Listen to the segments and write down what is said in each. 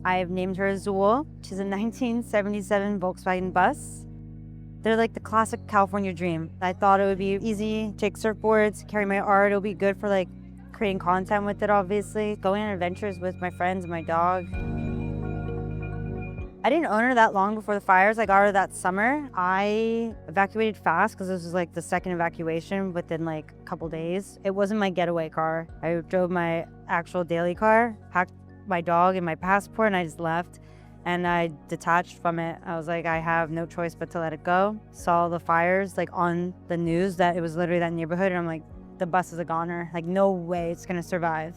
I've named her Azul. She's a 1977 Volkswagen bus. They're like the classic California dream. I thought it would be easy, take surfboards, carry my art. It'll be good for like creating content with it, obviously. Going on adventures with my friends and my dog. I didn't own her that long before the fires. I got her that summer. I evacuated fast because this was like the second evacuation within like a couple days. It wasn't my getaway car. I drove my actual daily car, packed my dog and my passport, and I just left. And I detached from it. I was like, I have no choice but to let it go. Saw the fires like on the news that it was literally that neighborhood, and I'm like, the bus is a goner. Like, no way it's gonna survive.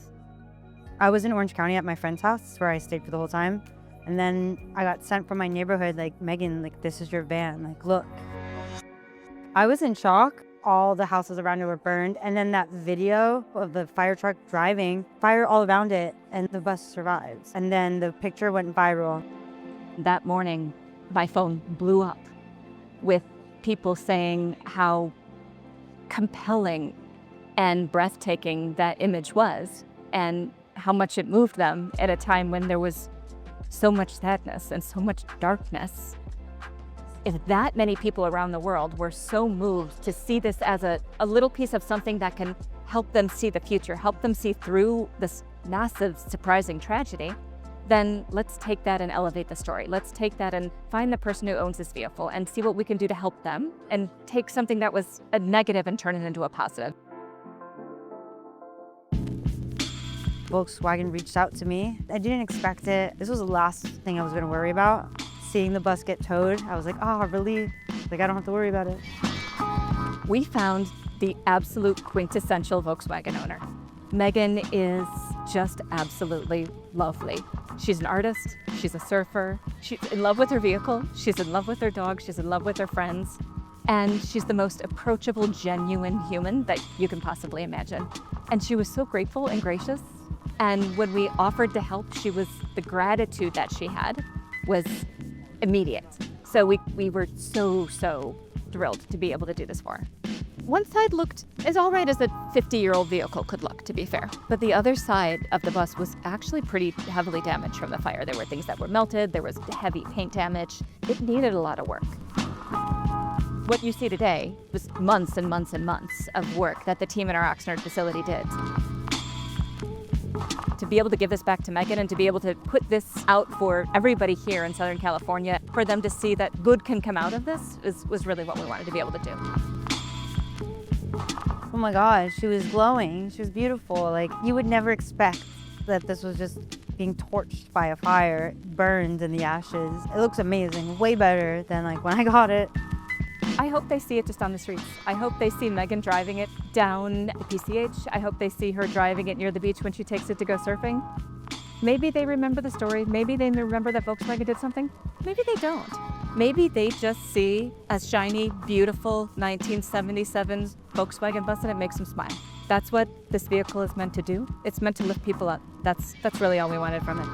I was in Orange County at my friend's house where I stayed for the whole time. And then I got sent from my neighborhood, like, Megan, like, this is your van, like, look. I was in shock. All the houses around it were burned. And then that video of the fire truck driving, fire all around it, and the bus survives. And then the picture went viral. That morning, my phone blew up with people saying how compelling and breathtaking that image was, and how much it moved them at a time when there was so much sadness and so much darkness. If that many people around the world were so moved to see this as a little piece of something that can help them see the future, help them see through this massive, surprising tragedy, then let's take that and elevate the story. Let's take that and find the person who owns this vehicle and see what we can do to help them, and take something that was a negative and turn it into a positive. Volkswagen reached out to me. I didn't expect it. This was the last thing I was gonna worry about. Seeing the bus get towed, I was like, oh, relief. Like, I don't have to worry about it. We found the absolute quintessential Volkswagen owner. Megan is just absolutely lovely. She's an artist, she's a surfer, she's in love with her vehicle, she's in love with her dog, she's in love with her friends, and she's the most approachable, genuine human that you can possibly imagine. And she was so grateful and gracious. And when we offered to help, the gratitude that she had was immediate. So we were so thrilled to be able to do this for her. One side looked as all right as a 50-year-old vehicle could look, to be fair. But the other side of the bus was actually pretty heavily damaged from the fire. There were things that were melted, there was heavy paint damage. It needed a lot of work. What you see today was months and months and months of work that the team in our Oxnard facility did. To be able to give this back to Megan and to be able to put this out for everybody here in Southern California, for them to see that good can come out of this was really what we wanted to be able to do. Oh my gosh, she was glowing. She was beautiful. Like, you would never expect that this was just being torched by a fire, burned in the ashes. It looks amazing, way better than like when I got it. I hope they see it just on the streets. I hope they see Megan driving it down the PCH. I hope they see her driving it near the beach when she takes it to go surfing. Maybe they remember the story. Maybe they remember that Volkswagen did something. Maybe they don't. Maybe they just see a shiny, beautiful 1977 Volkswagen bus and it makes them smile. That's what this vehicle is meant to do. It's meant to lift people up. That's really all we wanted from it.